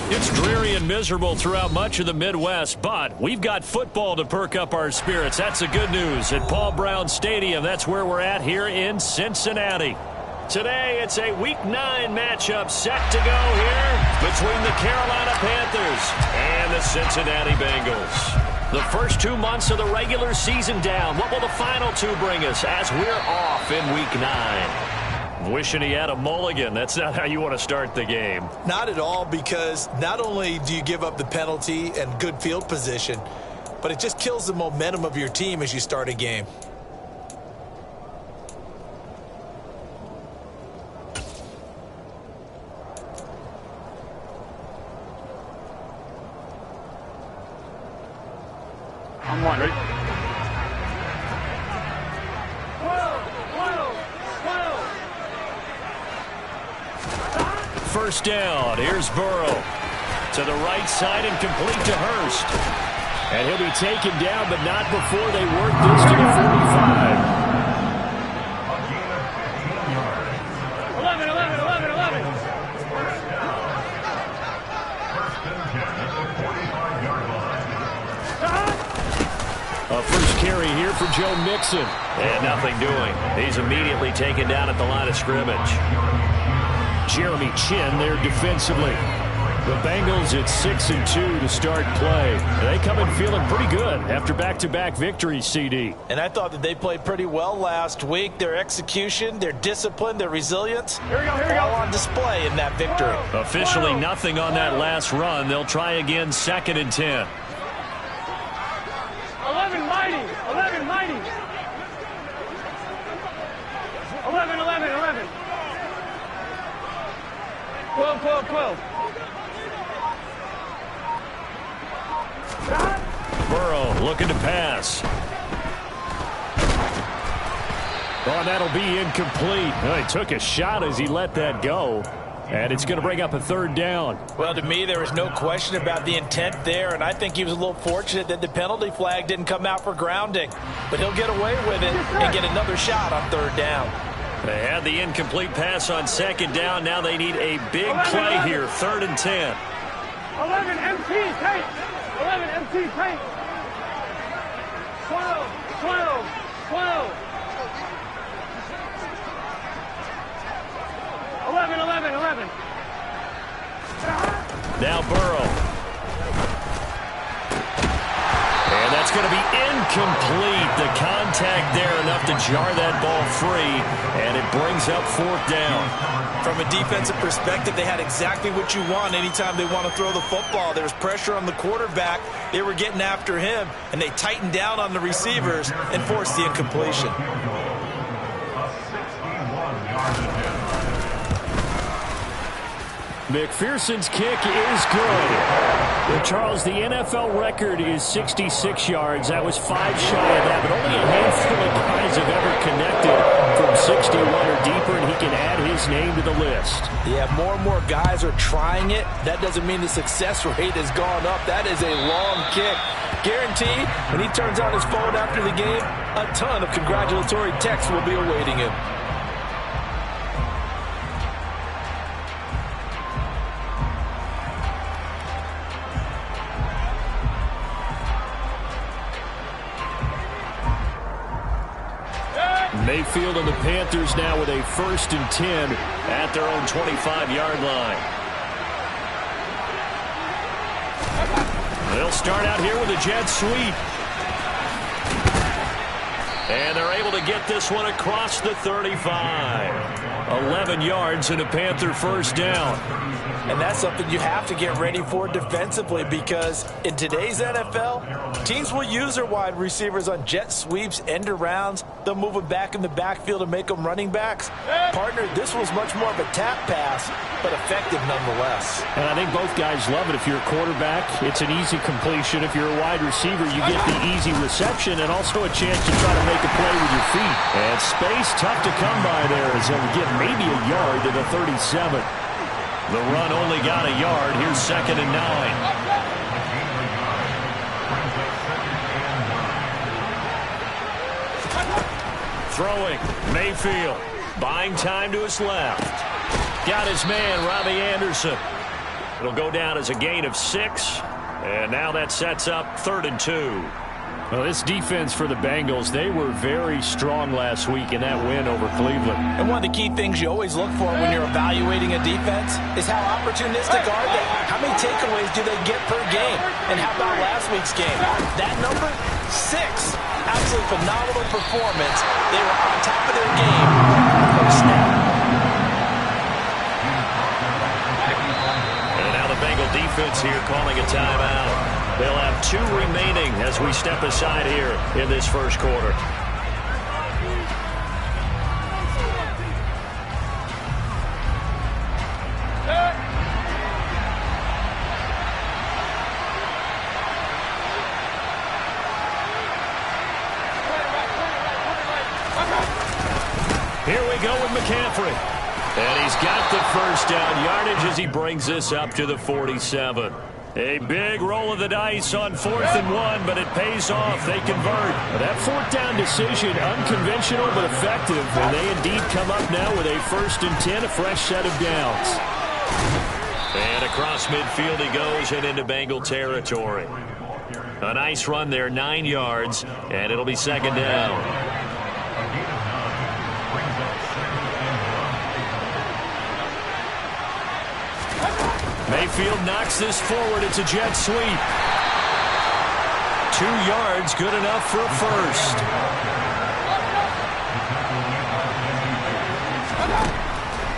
It's dreary and miserable throughout much of the Midwest, but we've got football to perk up our spirits. That's the good news at Paul Brown Stadium. That's where we're at here in Cincinnati. Today, it's a Week 9 matchup set to go here between the Carolina Panthers and the Cincinnati Bengals. The first 2 months of the regular season down. What will the final 2 bring us as we're off in Week 9? Wishing he had a mulligan. That's not how you want to start the game. Not at all, because not only do you give up the penalty and good field position, but it just kills the momentum of your team as you start a game. I'm one, ready? First down. Here's Burrow. To the right side and complete to Hurst. And he'll be taken down, but not before they work this to the 45. 11. A first carry here for Joe Mixon. And nothing doing. He's immediately taken down at the line of scrimmage. Jeremy Chin there defensively. The Bengals at 6-2 to start play. They come in feeling pretty good after back-to-back victories, CD. And I thought that they played pretty well last week. Their execution, their discipline, their resilience, Here we go. all on display in that victory. Officially nothing on that last run. They'll try again 2nd and 10. 11 mighty. 11. 12. Burrow looking to pass. Oh, that'll be incomplete. Well, he took a shot as he let that go. And it's going to bring up a 3rd down. Well, to me, there was no question about the intent there, and I think he was a little fortunate that the penalty flag didn't come out for grounding. But he'll get away with it and get another shot on 3rd down. They had the incomplete pass on 2nd down. Now they need a big play here, 3rd and 10. 11 empty tape. 11 empty tape. 12. 11. Now Burrow. And that's going to be incomplete. The contact there enough to jar that ball free, and it brings up 4th down. From a defensive perspective, they had exactly what you want anytime they want to throw the football. There was pressure on the quarterback. They were getting after him, and they tightened down on the receivers and forced the incompletion. McPherson's kick is good. Well, Charles, the NFL record is 66 yards. That was 5 shy of that, but only a handful of guys have ever connected from 61 or deeper, and he can add his name to the list. Yeah, more and more guys are trying it. That doesn't mean the success rate has gone up. That is a long kick. Guaranteed, when he turns on his phone after the game, a ton of congratulatory texts will be awaiting him. Mayfield and the Panthers now with a 1st and 10 at their own 25-yard line. They'll start out here with a jet sweep. And they're able to get this one across the 35. 11 yards and a Panther 1st down. And that's something you have to get ready for defensively, because in today's NFL, teams will use their wide receivers on jet sweeps, end arounds. They'll move them back in the backfield and make them running backs. Partner, this was much more of a tap pass, but effective nonetheless. And I think both guys love it. If you're a quarterback, it's an easy completion. If you're a wide receiver, you get the easy reception and also a chance to try to make a play with your feet. And space tough to come by there as they'll get maybe a yard to the 37. The run only got a yard. Here's 2nd and 9. Throwing, Mayfield, buying time to his left. Got his man, Robbie Anderson. It'll go down as a gain of 6. And now that sets up 3rd and 2. Well, this defense for the Bengals, they were very strong last week in that win over Cleveland. And one of the key things you always look for when you're evaluating a defense is how opportunistic are they? How many takeaways do they get per game? And how about last week's game? That number, 6. Absolutely phenomenal performance. They were on top of their game from the first snap. And now the Bengal defense here calling a timeout. They'll have 2 remaining as we step aside here in this first quarter. Here we go with McCaffrey. And he's got the first down yardage as he brings this up to the 47. A big roll of the dice on 4th and 1, but it pays off. They convert. That 4th down decision, unconventional but effective. And they indeed come up now with a 1st and 10, a fresh set of downs. And across midfield he goes and into Bengal territory. A nice run there, 9 yards, and it'll be 2nd down. Mayfield knocks this forward. It's a jet sweep. 2 yards, good enough for a first.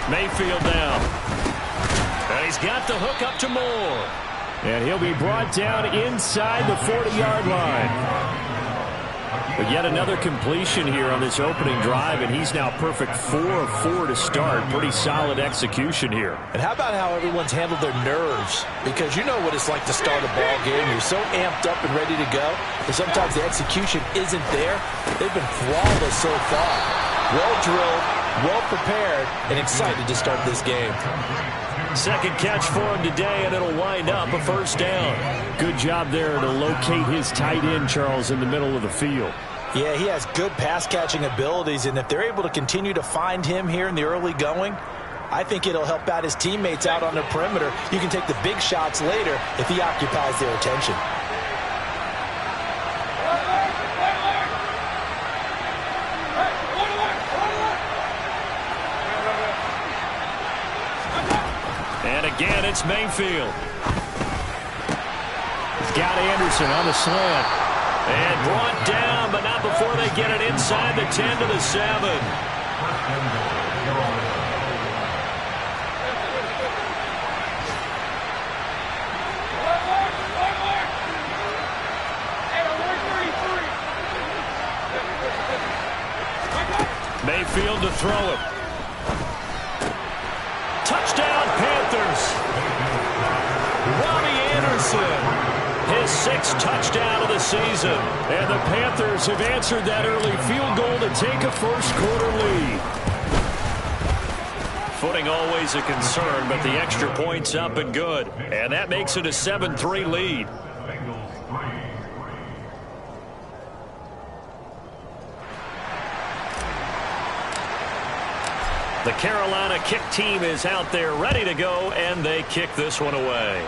Mayfield now. And he's got the hook up to Moore. And he'll be brought down inside the 40-yard line. But yet another completion here on this opening drive, and he's now perfect 4 of 4 to start. Pretty solid execution here. And how about how everyone's handled their nerves? Because you know what it's like to start a ball game. You're so amped up and ready to go, but sometimes the execution isn't there. They've been flawless so far. Well drilled, well prepared, and excited to start this game. Second catch for him today, and it'll wind up a first down. Good job there to locate his tight end, Charles, in the middle of the field. Yeah, he has good pass-catching abilities, and if they're able to continue to find him here in the early going, I think it'll help out his teammates out on the perimeter. You can take the big shots later if he occupies their attention. And again, it's Mayfield. He's got Anderson on the slant. And brought down, but not before they get it inside the 10 to the 7. Mayfield to throw it. Touchdown, Panthers. Robbie Anderson. His 6th touchdown of the season. And the Panthers have answered that early field goal to take a first quarter lead. Footing always a concern, but the extra point's up and good. And that makes it a 7-3 lead. The Carolina kick team is out there ready to go, and they kick this one away.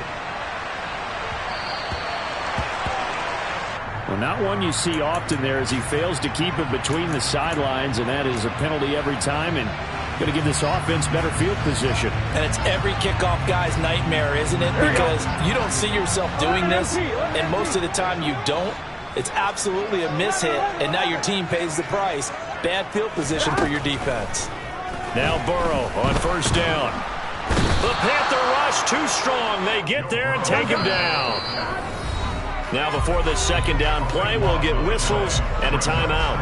Well, not one you see often there as he fails to keep it between the sidelines, and that is a penalty every time, and going to give this offense better field position. And it's every kickoff guy's nightmare, isn't it? Because you don't see yourself doing this, and most of the time you don't. It's absolutely a mishit, and now your team pays the price. Bad field position for your defense. Now Burrow on first down. The Panther rush too strong. They get there and take him down. Now before this second down play, we'll get whistles and a timeout.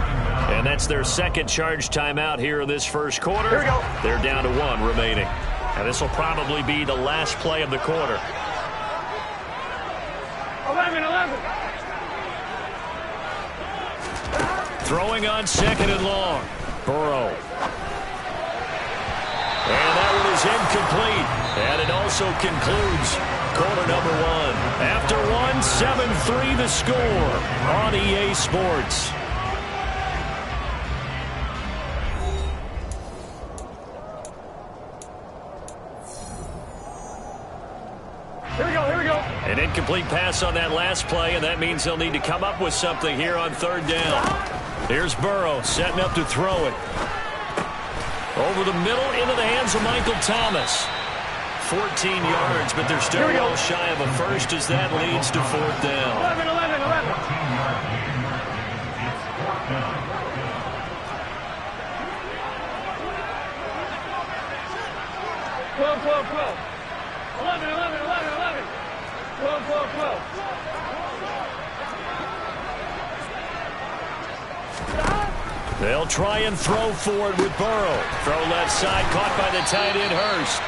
And that's their second charge timeout here in this first quarter. Here we go. They're down to 1 remaining. And this will probably be the last play of the quarter. 11. Throwing on 2nd and long. Burrow. And that one is incomplete. And it also concludes quarter number 1. After 1, 7-3 the score on EA Sports. An incomplete pass on that last play, and that means they'll need to come up with something here on third down. Here's Burrow setting up to throw it. Over the middle into the hands of Michael Thomas. 14 yards, but they're still well shy of a first as that leads to fourth down. 11. 12. 11. 12. They'll try and throw forward with Burrow. Throw left side, caught by the tight end Hurst.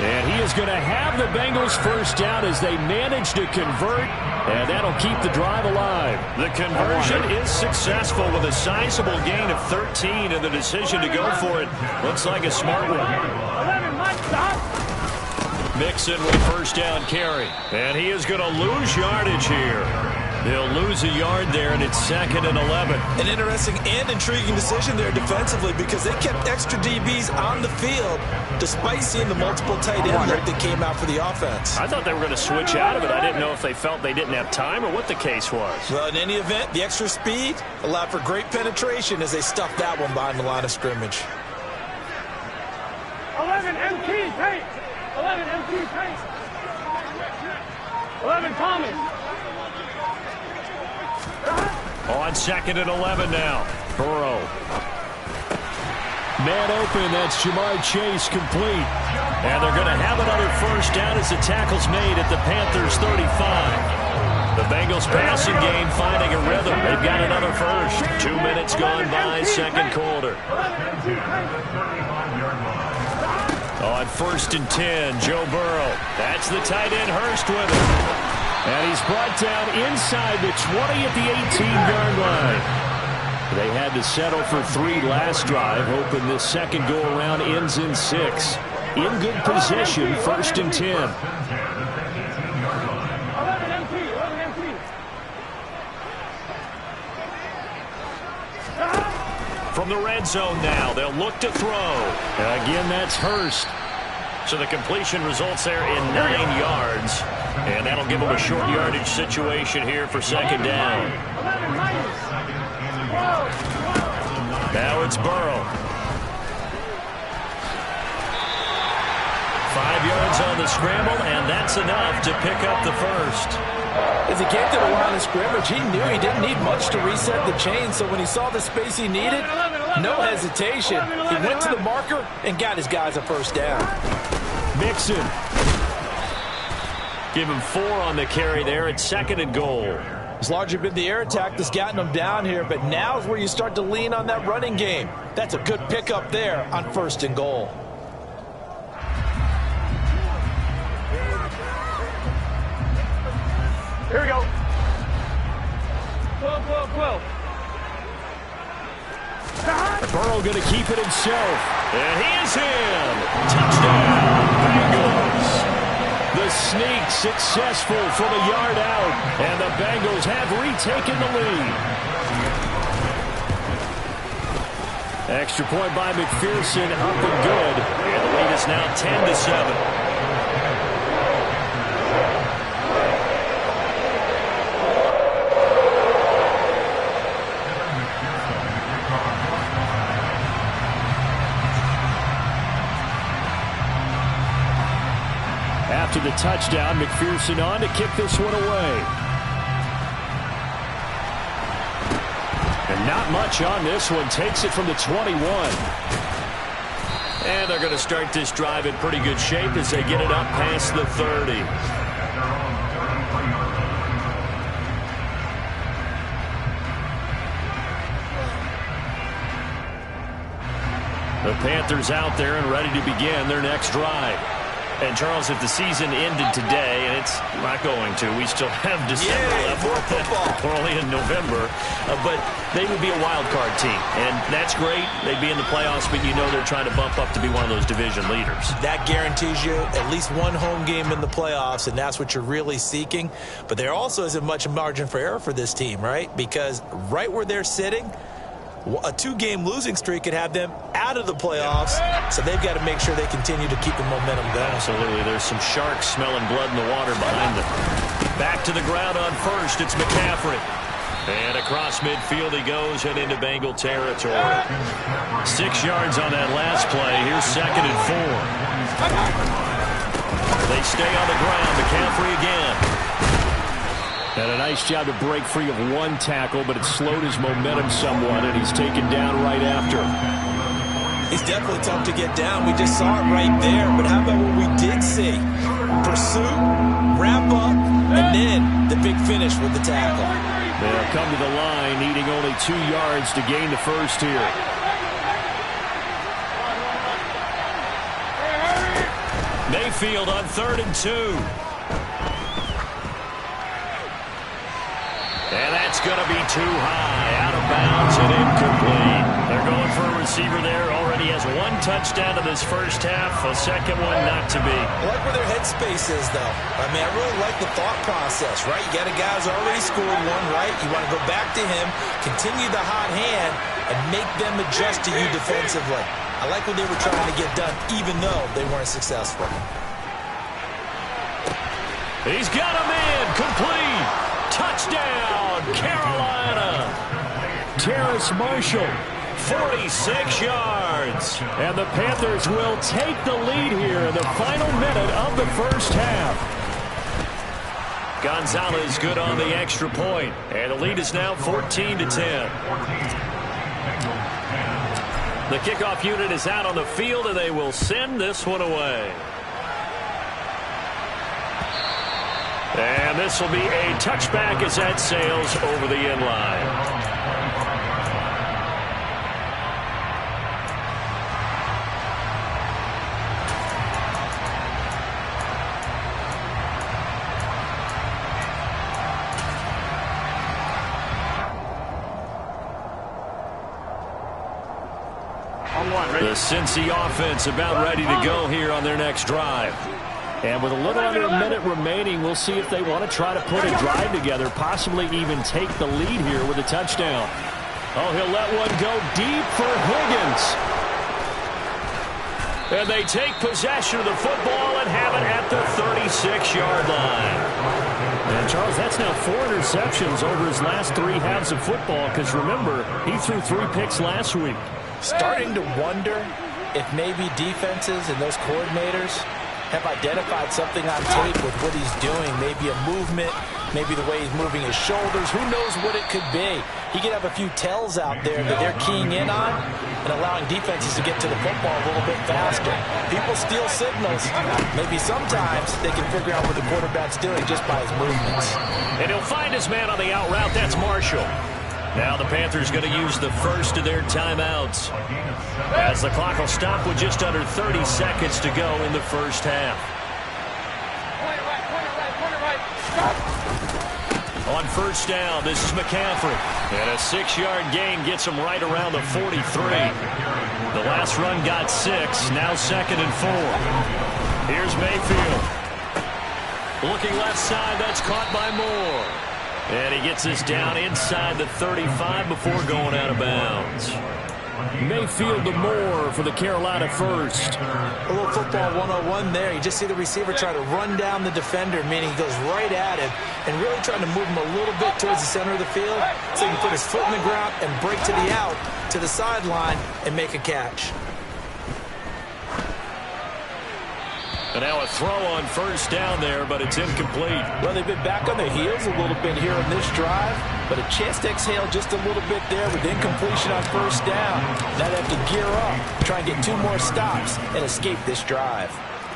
And he is going to have the Bengals first down as they manage to convert, and that'll keep the drive alive. The conversion is successful with a sizable gain of 13, and the decision to go for it looks like a smart one. 11, Mike, stop. Mixon with first down carry, and he is going to lose yardage here. They'll lose a yard there, and it's 2nd and 11. An interesting and intriguing decision there defensively because they kept extra DBs on the field despite seeing the multiple tight end look that came out for the offense. I thought they were going to switch out of it. I didn't know if they felt they didn't have time or what the case was. Well, in any event, the extra speed allowed for great penetration as they stuffed that one behind the line of scrimmage. 11, MT, pace. 11, MT, pace. 11, Thomas. On 2nd and 11 now. Burrow. Man open, that's Jamar Chase complete. And they're going to have another first down as the tackle's made at the Panthers' 35. The Bengals passing game finding a rhythm. They've got another first. 2 minutes gone by, second quarter. On 1st and 10, Joe Burrow. That's the tight end Hurst with it. And he's brought down inside the 20 at the 18-yard line. They had to settle for 3 last drive, hoping this second go-around ends in 6. In good position, 1st and 10. 11 MT. From the red zone now, they'll look to throw. Again, that's Hurst. So the completion results there in 9 yards. And that'll give them a short yardage situation here for second down. Now it's Burrow. 5 yards on the scramble, and that's enough to pick up the first. As he came to the line of scrimmage, he knew he didn't need much to reset the chain, so when he saw the space he needed, no hesitation. He went to the marker and got his guys a first down. Mixon. Give him 4 on the carry there at 2nd and goal. It's largely been the air attack that's gotten them down here, but now is where you start to lean on that running game. That's a good pickup there on 1st and goal. Here we go. 12. Burrow going to keep it himself. And he is in. Touchdown, Bengals. The sneak successful from a yard out, and the Bengals have retaken the lead. Extra point by McPherson, up and good. And the lead is now 10-7. After the touchdown, McPherson on to kick this one away. And not much on this one. Takes it from the 21. And they're going to start this drive in pretty good shape as they get it up past the 30. The Panthers out there and ready to begin their next drive. And, Charles, if the season ended today, and it's not going to, we still have December left. We're only in November. But they would be a wild card team. And that's great. They'd be in the playoffs, but you know they're trying to bump up to be one of those division leaders. That guarantees you at least one home game in the playoffs, and that's what you're really seeking. But there also isn't much margin for error for this team, right? Because right where they're sitting, a 2-game losing streak could have them out of the playoffs, so they've got to make sure they continue to keep the momentum going. Absolutely. There's some sharks smelling blood in the water behind them. Back to the ground on first. It's McCaffrey. And across midfield he goes and into Bengal territory. 6 yards on that last play. Here's 2nd and 4. They stay on the ground. McCaffrey again. And a nice job to break free of one tackle, but it slowed his momentum somewhat, and he's taken down right after. He's definitely tough to get down. We just saw it right there. But how about what we did see? Pursuit, wrap up, and then the big finish with the tackle. They'll come to the line, needing only 2 yards to gain the first here. Mayfield on 3rd and 2. And that's going to be too high. Out of bounds and incomplete. They're going for a receiver there. Already has 1 touchdown in this first half. A second one not to be. I like where their headspace is, though. I mean, I really like the thought process, right? You got a guy who's already scored one, right? You want to go back to him, continue the hot hand, and make them adjust to you defensively. I like what they were trying to get done, even though they weren't successful. He's got him in. Complete. Touchdown, Carolina. Terrace Marshall. 46 yards. And the Panthers will take the lead here in the final minute of the first half. Gonzalez good on the extra point. And the lead is now 14-10. The kickoff unit is out on the field, and they will send this one away. And this will be a touchback as that sails over the end line. The Cincy offense about ready to go here on their next drive. And with a little under a minute remaining, we'll see if they want to try to put a drive together, possibly even take the lead here with a touchdown. Oh, he'll let one go deep for Higgins. And they take possession of the football and have it at the 36-yard line. And, Charles, that's now 4 interceptions over his last 3 halves of football, because, remember, he threw 3 picks last week. Starting to wonder if maybe defenses and those coordinators have identified something on tape with what he's doing. Maybe a movement, maybe the way he's moving his shoulders. Who knows what it could be? He could have a few tells out there that they're keying in on and allowing defenses to get to the football a little bit faster. People steal signals. Maybe sometimes they can figure out what the quarterback's doing just by his movements. And he'll find his man on the out route. That's Marshall. Now the Panthers going to use the first of their timeouts, as the clock will stop with just under 30 seconds to go in the first half. On first down, this is McCaffrey. And a 6-yard gain gets him right around the 43. The last run got 6, now 2nd and 4. Here's Mayfield. Looking left side, that's caught by Moore. And he gets this down inside the 35 before going out of bounds. Mayfield to Moore for the Carolina first. A little football 101 there. You just see the receiver try to run down the defender, meaning he goes right at him and really trying to move him a little bit towards the center of the field so he can put his foot in the ground and break to the out, to the sideline, and make a catch. And now a throw on first down there, but it's incomplete. Well, they've been back on their heels a little bit here on this drive, but a chance to exhale just a little bit there with incompletion on first down. Now they have to gear up, try and get 2 more stops, and escape this drive.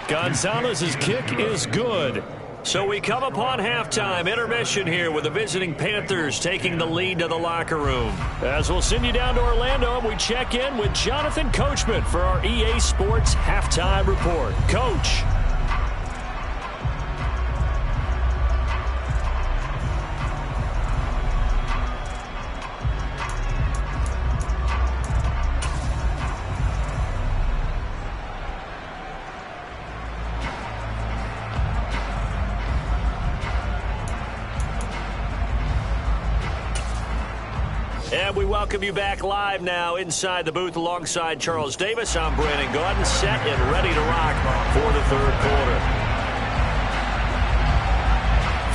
Gonzalez's kick is good. So we come upon halftime intermission here with the visiting Panthers taking the lead to the locker room. As we'll send you down to Orlando, we check in with Jonathan Coachman for our EA Sports Halftime Report. Coach. And we welcome you back live now inside the booth alongside Charles Davis. I'm Brandon Gaudin, set and ready to rock for the third quarter.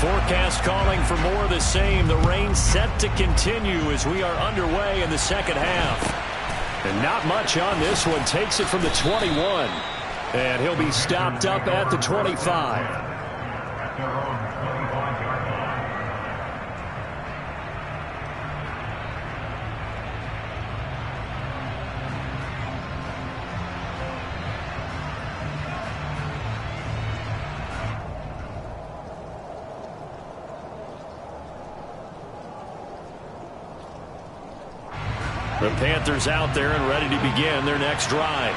Forecast calling for more of the same. The rain set to continue as we are underway in the second half. And not much on this one. Takes it from the 21. And he'll be stopped up at the 25. The Panthers out there and ready to begin their next drive.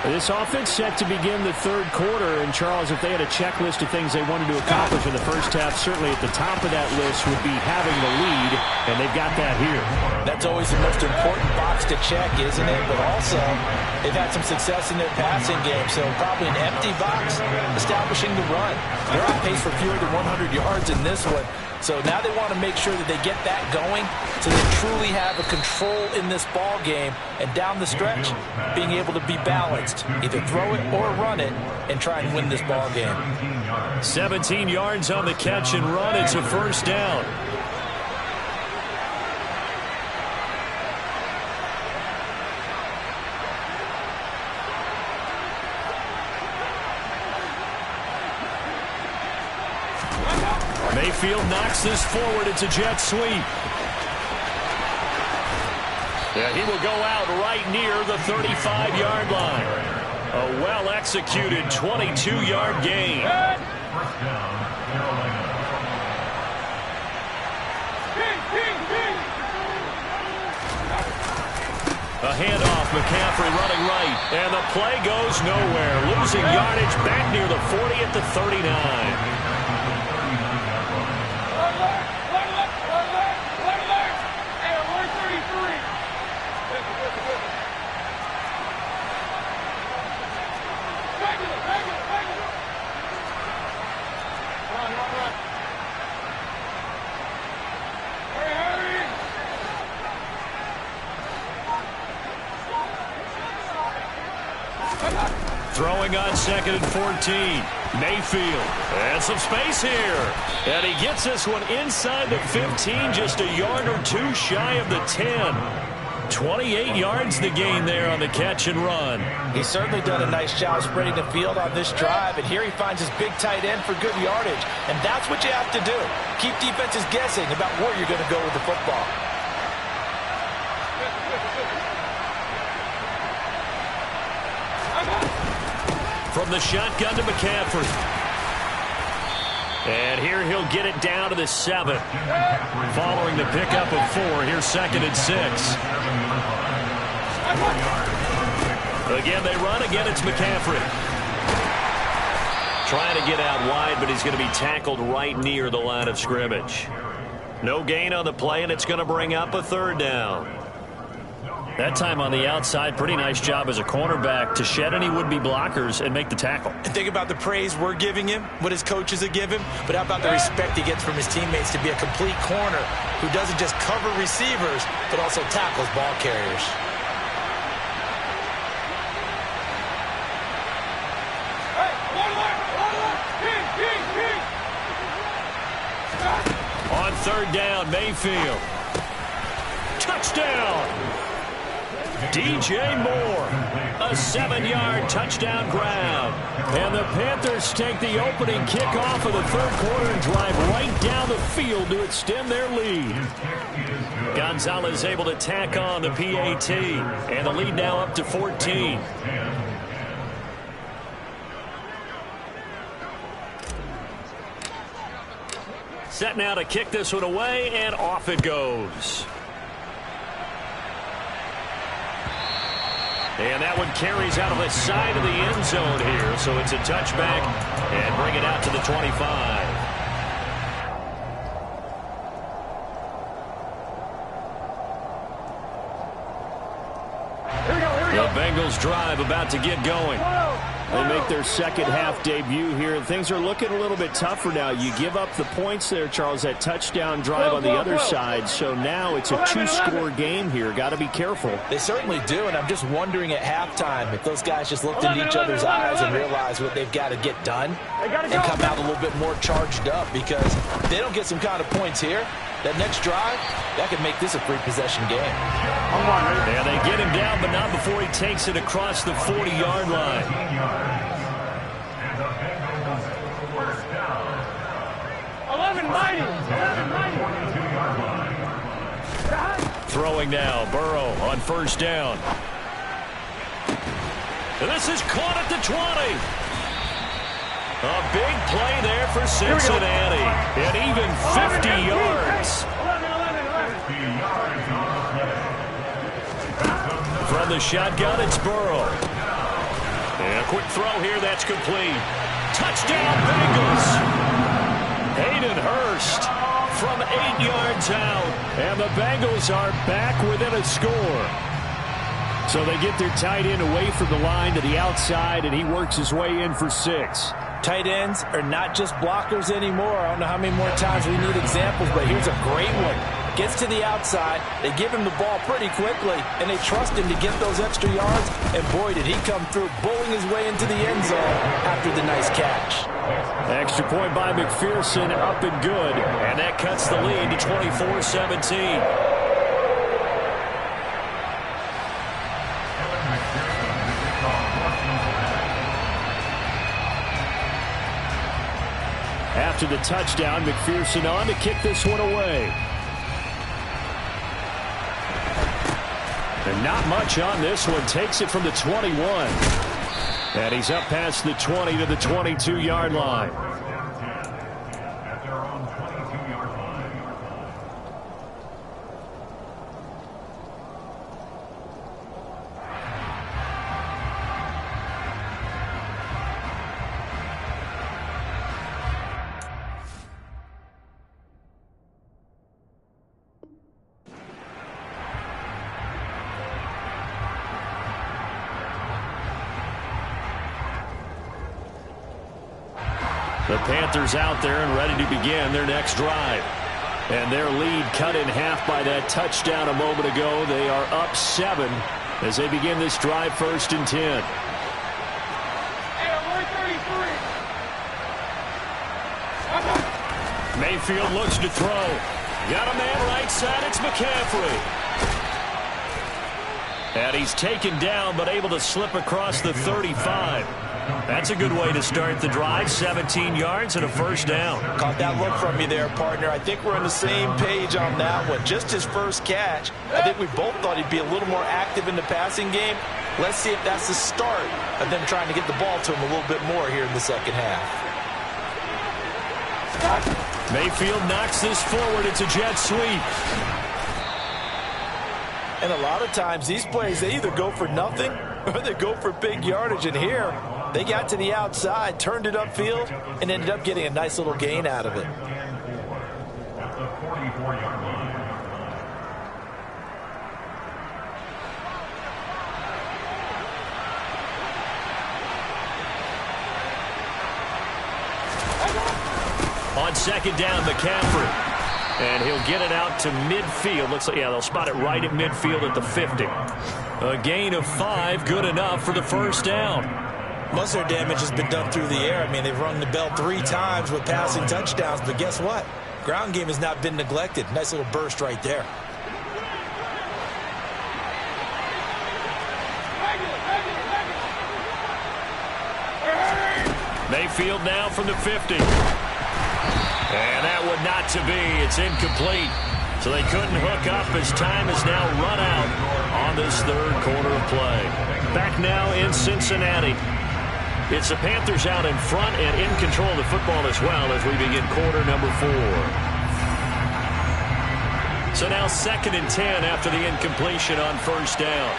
This offense set to begin the third quarter. And, Charles, if they had a checklist of things they wanted to accomplish in the first half, certainly at the top of that list would be having the lead, and they've got that here. That's always the most important box to check, isn't it? But also, they've had some success in their passing game, so probably an empty box establishing the run. They're on pace for fewer than 100 yards in this one. So now they want to make sure that they get that going so they truly have a control in this ball game, and down the stretch, being able to be balanced. Either throw it or run it and try and win this ball game. 17 yards on the catch and run. It's a first down. Mayfield knocks this forward. It's a jet sweep. Yeah, he will go out right near the 35-yard line. A well-executed 22-yard gain. A handoff, McCaffrey running right, and the play goes nowhere. Losing yardage back near the 40 at the 39. Throwing on 2nd and 14. Mayfield. And some space here. And he gets this one inside the 15, just a yard or two shy of the 10. 28 yards the gain there on the catch and run. He's certainly done a nice job spreading the field on this drive, and here he finds his big tight end for good yardage. And that's what you have to do. Keep defenses guessing about where you're going to go with the football. From the shotgun to McCaffrey. And here he'll get it down to the 7. Following the pickup of 4, here's 2nd and 6. Again, they run. Again, it's McCaffrey. Trying to get out wide, but he's going to be tackled right near the line of scrimmage. No gain on the play, and it's going to bring up a 3rd down. That time on the outside, pretty nice job as a cornerback to shed any would-be blockers and make the tackle. And think about the praise we're giving him, what his coaches have given him, but how about the respect he gets from his teammates to be a complete corner who doesn't just cover receivers, but also tackles ball carriers. On 3rd down, Mayfield. Touchdown! DJ Moore, a 7-yard touchdown grab. And the Panthers take the opening kickoff of the 3rd quarter and drive right down the field to extend their lead. Gonzalez able to tack on the PAT, and the lead now up to 14. Set now to kick this one away, and off it goes. And that one carries out of the side of the end zone here. So it's a touchback and bring it out to the 25. The Bengals drive about to get going. They make their second half debut here, and things are looking a little bit tougher now. You give up the points there, Charles, that touchdown drive on the other side, so now it's a two-score game here. Got to be careful. They certainly do, and I'm just wondering at halftime if those guys just looked into each other's eyes and realized what they've got to get done and come out a little bit more charged up, because if they don't get some kind of points here, that next drive, that could make this a free-possession game. And they get him down, but not before he takes it across the 40-yard line. 11 mighty. Throwing now, Burrow on first down. And this is caught at the 20. A big play there for Cincinnati. And even 50 yards. From the shotgun, it's Burrow. And a quick throw here, that's complete. Touchdown, Bengals. Hayden Hurst from 8 yards out. And the Bengals are back within a score. So they get their tight end away from the line to the outside, and he works his way in for 6. Tight ends are not just blockers anymore. I don't know how many more times we need examples, but here's a great one. Gets to the outside, they give him the ball pretty quickly, and they trust him to get those extra yards, and boy, did he come through, bowling his way into the end zone after the nice catch. Extra point by McPherson, up and good, and that cuts the lead to 24-17. After the touchdown, McPherson on to kick this one away. And not much on this one. Takes it from the 21. And he's up past the 20 to the 22-yard line. The Panthers out there and ready to begin their next drive. And their lead cut in half by that touchdown a moment ago. They are up 7 as they begin this drive, 1st and 10. Mayfield looks to throw. Got a man right side. It's McCaffrey. And he's taken down but able to slip across the 35. That's a good way to start the drive. 17 yards and a 1st down. Caught that look from you there, partner. I think we're on the same page on that one. Just his first catch. I think we both thought he'd be a little more active in the passing game. Let's see if that's the start of them trying to get the ball to him a little bit more here in the second half. Mayfield knocks this forward. It's a jet sweep. And a lot of times these plays, they either go for nothing or they go for big yardage. And here, they got to the outside, turned it upfield, and ended up getting a nice little gain out of it. On 2nd down, McCaffrey. And he'll get it out to midfield. Looks like, yeah, they'll spot it right at midfield at the 50. A gain of 5, good enough for the 1st down. Most of their damage has been done through the air. I mean, they've rung the bell 3 times with passing touchdowns, but guess what? Ground game has not been neglected. Nice little burst right there. Mayfield now from the 50. And that would not to be. It's incomplete. So they couldn't hook up as time has now run out on this 3rd quarter of play. Back now in Cincinnati. It's the Panthers out in front and in control of the football as well as we begin quarter number 4. So now 2nd and 10 after the incompletion on 1st down.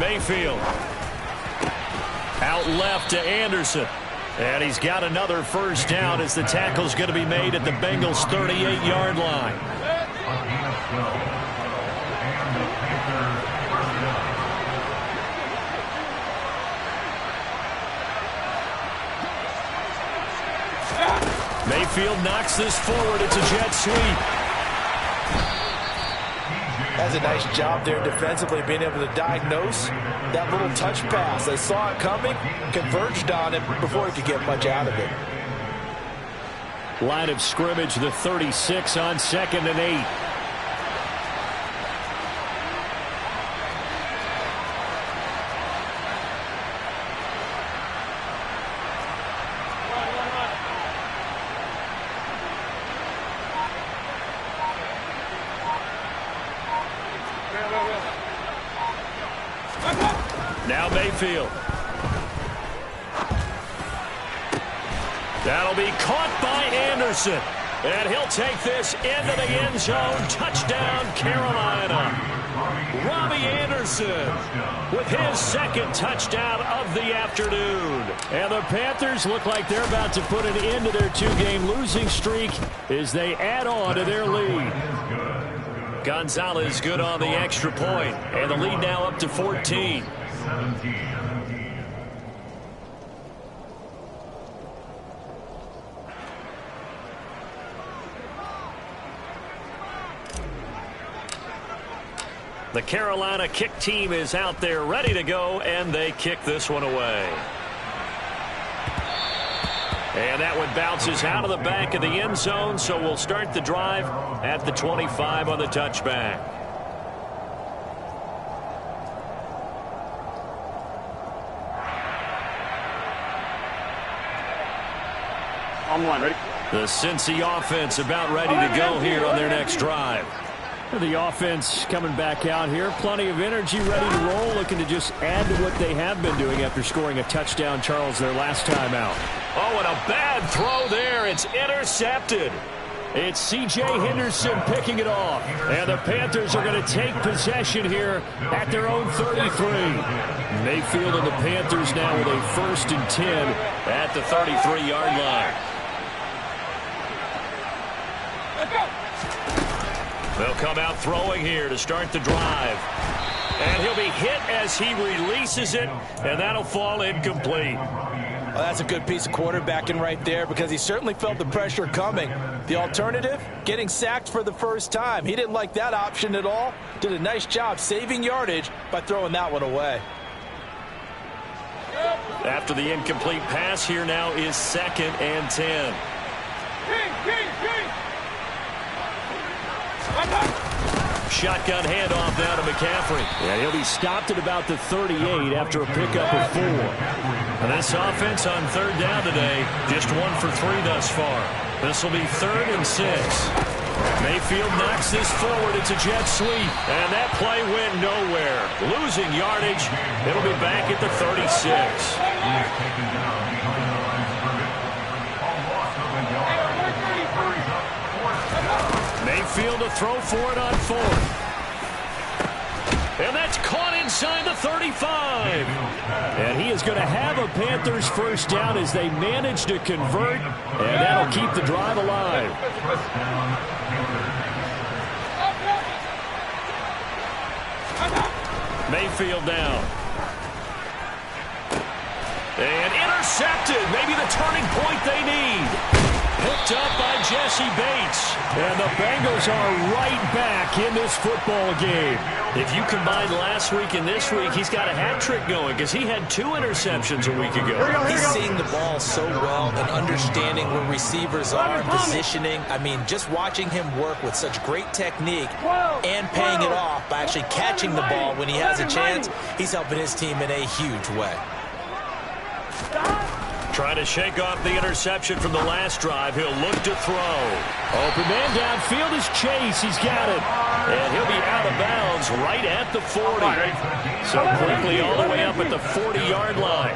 Mayfield. Out left to Anderson. And he's got another first down as the tackle's going to be made at the Bengals' 38-yard line. Mayfield knocks this forward. It's a jet sweep. That's a nice job there defensively, being able to diagnose that little touch pass. They saw it coming, converged on it before he could get much out of it. Line of scrimmage, the 36 on 2nd and 8. Now Mayfield. That'll be caught by Anderson. And he'll take this into the end zone. Touchdown, Carolina. Robbie Anderson with his second touchdown of the afternoon. And the Panthers look like they're about to put an end to their 2-game losing streak as they add on to their lead. Gonzalez good on the extra point. And the lead now up to 14. The Carolina kick team is out there ready to go, and they kick this one away. And that one bounces out of the back of the end zone, so we'll start the drive at the 25 on the touchback. On one, ready? The Cincy offense about ready to go here on their next drive. The offense coming back out here. Plenty of energy, ready to roll, looking to just add to what they have been doing after scoring a touchdown, Charles, their last time out. Oh, and a bad throw there. It's intercepted. It's C.J. Henderson picking it off. And the Panthers are going to take possession here at their own 33. Mayfield and the Panthers now with a 1st and 10 at the 33-yard line. They'll come out throwing here to start the drive. And he'll be hit as he releases it, and that'll fall incomplete. Well, that's a good piece of quarterbacking right there because he certainly felt the pressure coming. The alternative, getting sacked for the first time. He didn't like that option at all. Did a nice job saving yardage by throwing that one away. After the incomplete pass, here now is 2nd and 10. Shotgun handoff now to McCaffrey. Yeah, he'll be stopped at about the 38 after a pickup of 4. And this offense on 3rd down today, just 1 for 3 thus far. This will be 3rd and 6. Mayfield knocks this forward. It's a jet sweep. And that play went nowhere. Losing yardage. It'll be back at the 36. Mayfield to throw for it on 4th. And that's caught inside the 35. And he is going to have a Panthers first down as they manage to convert. And that'll keep the drive alive. Mayfield down. And intercepted. Maybe the turning point they need. Picked up by Jesse Bates. And the Bengals are right back in this football game. If you combine last week and this week, he's got a hat trick going because he had 2 interceptions a week ago. He's seeing the ball so well and understanding where receivers are and positioning. I mean, just watching him work with such great technique and paying it off by actually catching the ball when he has a chance, he's helping his team in a huge way. Trying to shake off the interception from the last drive. He'll look to throw. Open man downfield is Chase. He's got it. And he'll be out of bounds right at the 40. So quickly all the way up at the 40-yard line.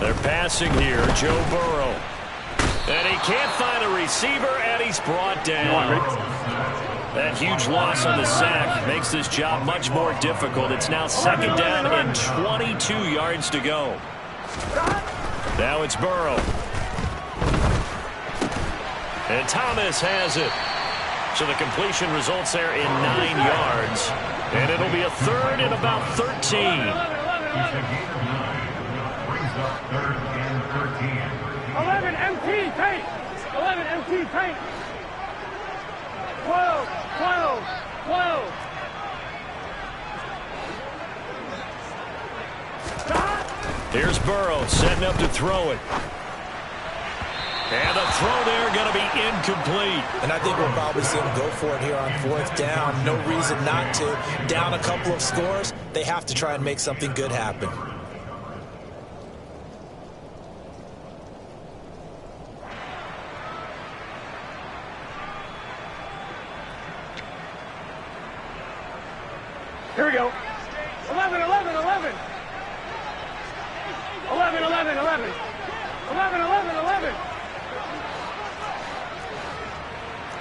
They're passing here. Joe Burrow. And he can't find a receiver, and he's brought down. That huge loss on the sack makes this job much more difficult. It's now second down and 22 yards to go. Now it's Burrow. And Thomas has it. So the completion results there in 9 yards. And it'll be a third and about 13. 11 MT tank. 11 MT tank. 12, 12, 12. Here's Burrow setting up to throw it. And the throw there going to be incomplete. And I think we'll probably see him go for it here on 4th down. No reason not to. Down a couple of scores, they have to try and make something good happen. Here we go. 11, 11, 11. 11, 11, 11. 11, 11, 11.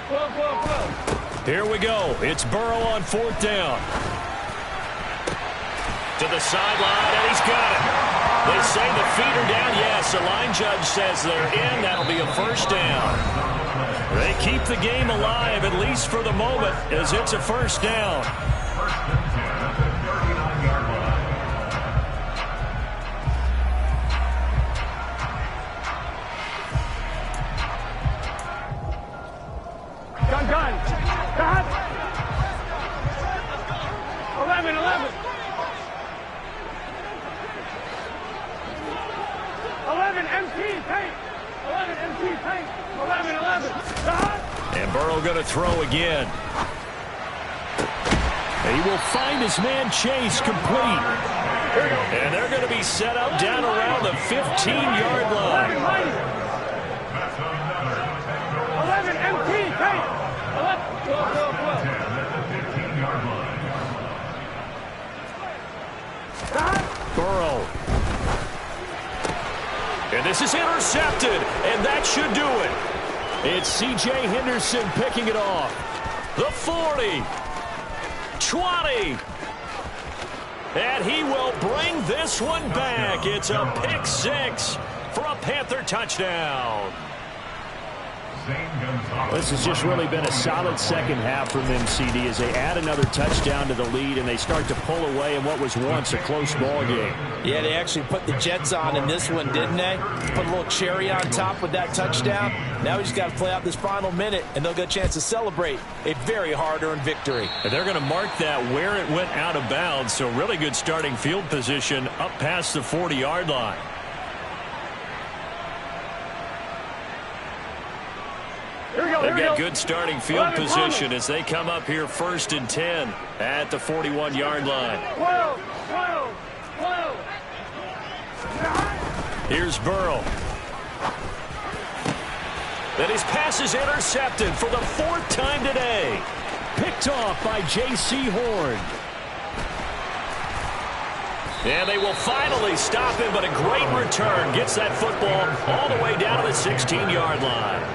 12, 12, 12. Here we go. It's Burrow on 4th down. To the sideline, and he's got it. They say the feet are down. Yes, the line judge says they're in. That'll be a first down. They keep the game alive, at least for the moment, as it's a first down. Gun. Cut. 11, 11. 11 MT tank. 11 MT tank. 11, 11. Cut. And Burrow going to throw again. He will find his man Chase complete. And they're going to be set up down around the 15-yard line. 11 MT tank. 11, 12, 12, 12. Burrow. And this is intercepted, and that should do it. It's C.J. Henderson picking it off. The 40. 20. And he will bring this one back. It's a pick 6 for a Panther touchdown. This has just really been a solid second half from them, CD, as they add another touchdown to the lead and they start to pull away in what was once a close ball game. Yeah, they actually put the Jets on in this one, didn't they? Put a little cherry on top with that touchdown. Now we just got to play out this final minute, and they'll get a chance to celebrate a very hard-earned victory. And they're going to mark that where it went out of bounds, so really good starting field position up past the 40-yard line. They've got good starting field position as they come up here 1st and 10 at the 41-yard line. 12, 12, 12. Here's Burrow. Then his pass is intercepted for the 4th time today. Picked off by J.C. Horn. And they will finally stop him, but a great return. Gets that football all the way down to the 16-yard line.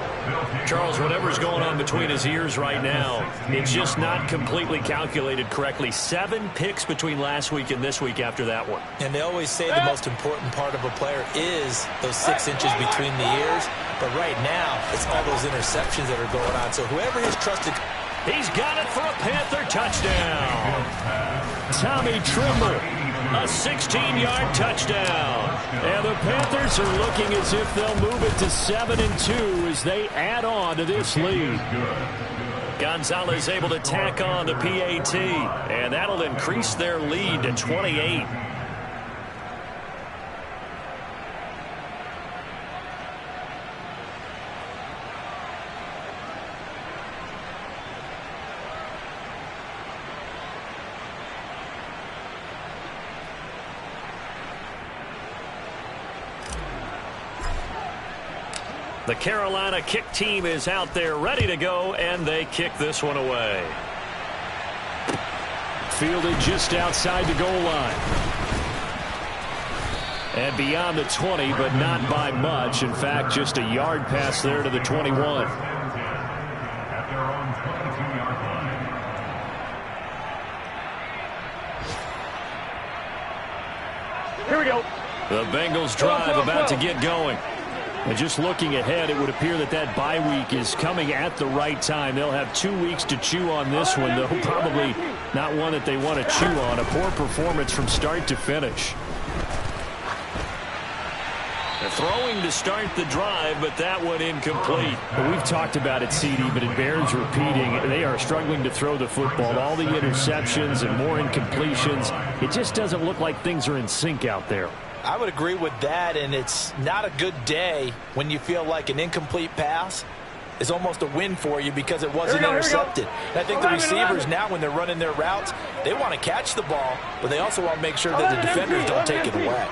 Charles, whatever's going on between his ears right now, it's just not completely calculated correctly. 7 picks between last week and this week after that one. And they always say the most important part of a player is those 6 inches between the ears. But right now, it's all those interceptions that are going on. So whoever has trusted... He's got it for a Panther touchdown. Tommy Tremble. A 16-yard touchdown. And the Panthers are looking as if they'll move it to 7-2 as they add on to this lead. Gonzalez able to tack on the PAT, and that'll increase their lead to 28. The Carolina kick team is out there ready to go, and they kick this one away. Fielded just outside the goal line. And beyond the 20, but not by much. In fact, just a yard pass there to the 21. Here we go. The Bengals drive about to get going. And just looking ahead, it would appear that that bye week is coming at the right time. They'll have 2 weeks to chew on this one, though probably not one that they want to chew on. A poor performance from start to finish. They're throwing to start the drive, but that one incomplete. Well, we've talked about it, CD, but it bears repeating. They are struggling to throw the football. All the interceptions and more incompletions. It just doesn't look like things are in sync out there. I would agree with that, and it's not a good day when you feel like an incomplete pass is almost a win for you because it wasn't intercepted. And I think the receivers now, when they're running their routes, they want to catch the ball, but they also want to make sure that the defenders don't take it away.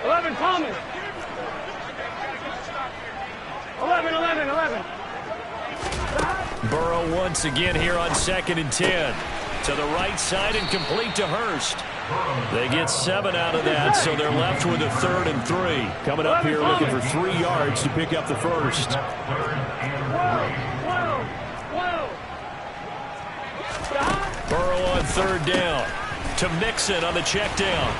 11 Thomas. 11. Burrow once again here on 2nd and 10. To the right side and complete to Hurst. They get 7 out of that, so they're left with a 3rd and 3. Coming up here looking for 3 yards to pick up the first. Burrow on 3rd down. To Mixon on the check down.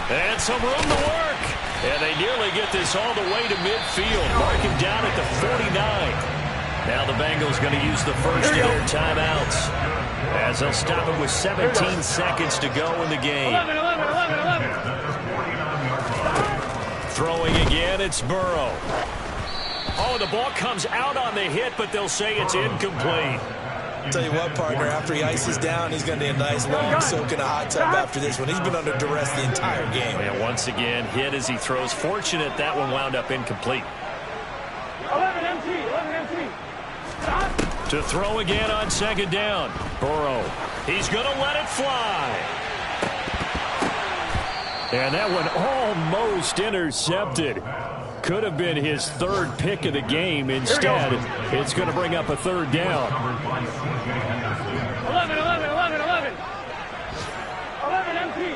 And some room to work. And they nearly get this all the way to midfield. Mark him down at the 49. Now the Bengals going to use the first of their timeouts, as they'll stop it with 17 seconds to go in the game. 11. Throwing again, it's Burrow. Oh, the ball comes out on the hit, but they'll say it's incomplete. Tell you what, partner, after he ices down, he's going to need a nice long soak in a hot tub after this one. He's been under duress the entire game. And once again, hit as he throws. Fortunate that one wound up incomplete. 11 MT. To throw again on 2nd down. Burrow. He's going to let it fly. And that one almost intercepted. Could have been his 3rd pick of the game. Instead, it's going to bring up a 3rd down. 11 MT.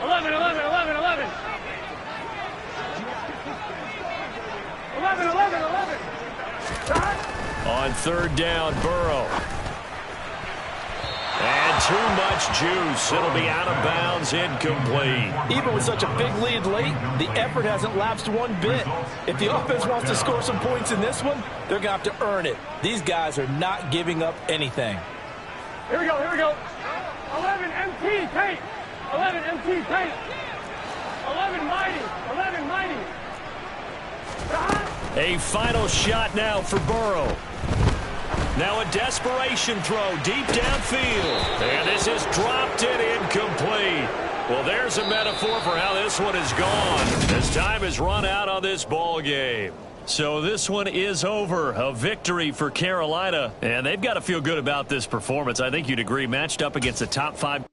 11. 11. On 3rd down, Burrow. And too much juice. It'll be out of bounds, incomplete. Even with such a big lead late, the effort hasn't lapsed one bit. If the offense wants to score some points in this one, they're going to have to earn it. These guys are not giving up anything. Here we go. 11 MT tank. 11 MT tank. 11 mighty. A final shot now for Burrow. Now a desperation throw deep downfield. And this is dropped it incomplete. Well, there's a metaphor for how this one is gone. As time has run out on this ball game. So this one is over. A victory for Carolina. And they've got to feel good about this performance. I think you'd agree. Matched up against the top 5.